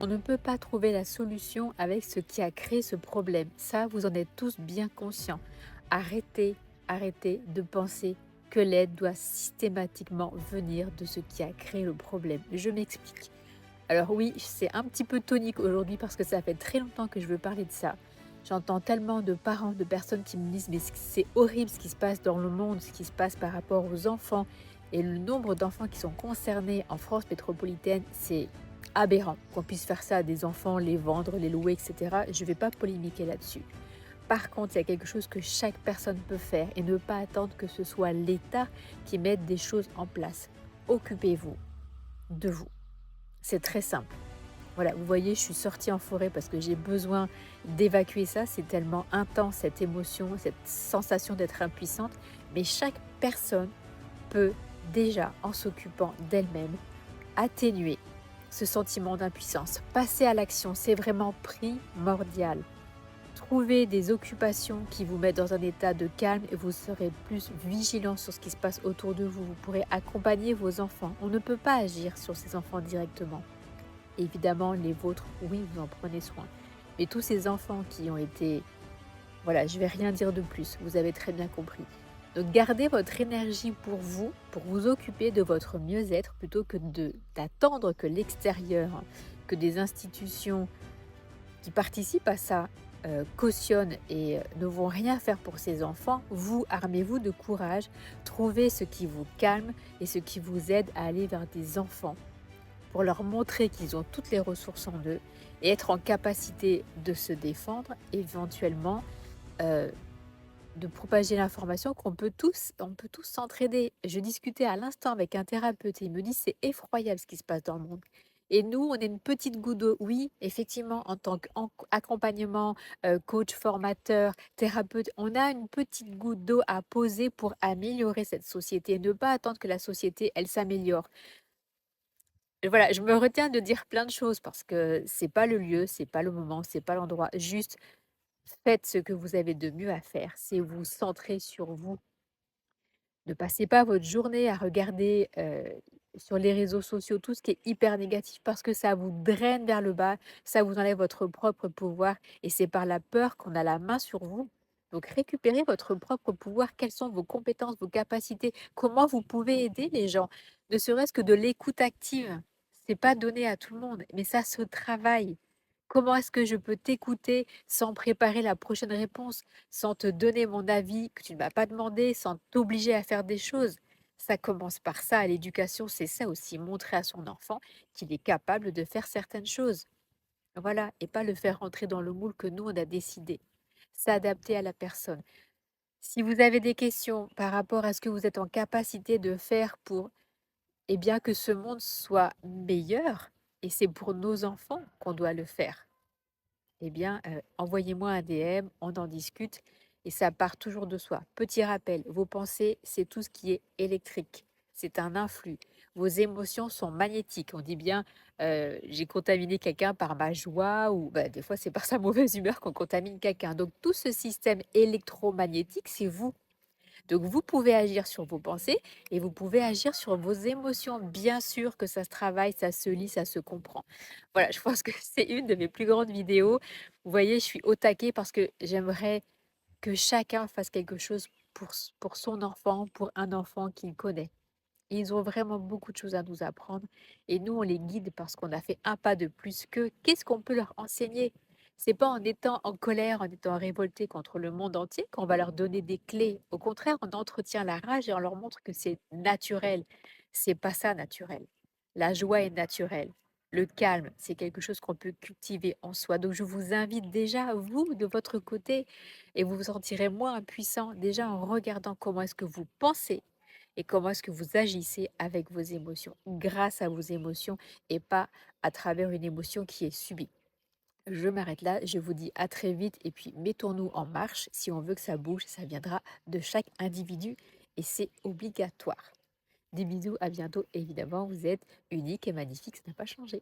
On ne peut pas trouver la solution avec ce qui a créé ce problème. Ça, vous en êtes tous bien conscients. Arrêtez, arrêtez de penser que l'aide doit systématiquement venir de ce qui a créé le problème. Je m'explique. Alors oui, c'est un petit peu tonique aujourd'hui parce que ça fait très longtemps que je veux parler de ça. J'entends tellement de parents, de personnes qui me disent mais c'est horrible ce qui se passe dans le monde, ce qui se passe par rapport aux enfants. Et le nombre d'enfants qui sont concernés en France métropolitaine, c'est aberrant qu'on puisse faire ça à des enfants, les vendre, les louer, etc. Je ne vais pas polémiquer là-dessus. Par contre, il y a quelque chose que chaque personne peut faire et ne pas attendre que ce soit l'État qui mette des choses en place. Occupez-vous de vous. C'est très simple. Voilà, vous voyez, je suis sortie en forêt parce que j'ai besoin d'évacuer ça. C'est tellement intense, cette émotion, cette sensation d'être impuissante. Mais chaque personne peut déjà, en s'occupant d'elle-même, atténuer ce sentiment d'impuissance. Passer à l'action, c'est vraiment primordial. Trouvez des occupations qui vous mettent dans un état de calme et vous serez plus vigilant sur ce qui se passe autour de vous. Vous pourrez accompagner vos enfants. On ne peut pas agir sur ces enfants directement. Évidemment, les vôtres, oui, vous en prenez soin. Mais tous ces enfants qui ont été... Voilà, je vais rien dire de plus, vous avez très bien compris. Donc gardez votre énergie pour vous occuper de votre mieux-être, plutôt que d'attendre que l'extérieur, que des institutions qui participent à ça, cautionnent et ne vont rien faire pour ces enfants. Vous, armez-vous de courage, trouvez ce qui vous calme et ce qui vous aide à aller vers des enfants pour leur montrer qu'ils ont toutes les ressources en eux et être en capacité de se défendre, éventuellement euh, de propager l'information on peut tous s'entraider. Je discutais à l'instant avec un thérapeute et il me dit c'est effroyable ce qui se passe dans le monde. Et nous, on est une petite goutte d'eau. Oui, effectivement, en tant qu'accompagnement, coach, formateur, thérapeute, on a une petite goutte d'eau à poser pour améliorer cette société. Ne pas attendre que la société, elle s'améliore. Et voilà, je me retiens de dire plein de choses parce que c'est pas le lieu, c'est pas le moment, c'est pas l'endroit. Juste faites ce que vous avez de mieux à faire, c'est vous centrer sur vous. Ne passez pas votre journée à regarder sur les réseaux sociaux tout ce qui est hyper négatif parce que ça vous draine vers le bas, ça vous enlève votre propre pouvoir et c'est par la peur qu'on a la main sur vous. Donc récupérez votre propre pouvoir, quelles sont vos compétences, vos capacités, comment vous pouvez aider les gens, ne serait-ce que de l'écoute active. C'est pas donné à tout le monde, mais ça se travaille. Comment est-ce que je peux t'écouter sans préparer la prochaine réponse, sans te donner mon avis que tu ne m'as pas demandé, sans t'obliger à faire des choses? Ça commence par ça, l'éducation, c'est ça aussi, montrer à son enfant qu'il est capable de faire certaines choses. Voilà, et pas le faire rentrer dans le moule que nous, on a décidé. S'adapter à la personne. Si vous avez des questions par rapport à ce que vous êtes en capacité de faire pour, eh bien, que ce monde soit meilleur, et c'est pour nos enfants qu'on doit le faire, eh bien, envoyez-moi un DM, on en discute et ça part toujours de soi. Petit rappel, vos pensées, c'est tout ce qui est électrique. C'est un influx. Vos émotions sont magnétiques. On dit bien, j'ai contaminé quelqu'un par ma joie ou bah, des fois c'est par sa mauvaise humeur qu'on contamine quelqu'un. Donc tout ce système électromagnétique, c'est vous. Donc vous pouvez agir sur vos pensées et vous pouvez agir sur vos émotions. Bien sûr que ça se travaille, ça se lit, ça se comprend. Voilà, je pense que c'est une de mes plus grandes vidéos. Vous voyez, je suis au taquet parce que j'aimerais que chacun fasse quelque chose pour son enfant, pour un enfant qu'il connaît. Ils ont vraiment beaucoup de choses à nous apprendre et nous, on les guide parce qu'on a fait un pas de plus qu'eux. Qu'est-ce qu'on peut leur enseigner? C'est pas en étant en colère, en étant révolté contre le monde entier qu'on va leur donner des clés. Au contraire, on entretient la rage et on leur montre que c'est naturel. C'est pas ça naturel. La joie est naturelle. Le calme, c'est quelque chose qu'on peut cultiver en soi. Donc, je vous invite déjà, vous, de votre côté, et vous vous sentirez moins impuissant déjà en regardant comment est-ce que vous pensez et comment est-ce que vous agissez avec vos émotions, grâce à vos émotions et pas à travers une émotion qui est subie. Je m'arrête là, je vous dis à très vite et puis mettons-nous en marche. Si on veut que ça bouge, ça viendra de chaque individu et c'est obligatoire. Des bisous, à bientôt. Évidemment, vous êtes unique et magnifique, ça n'a pas changé.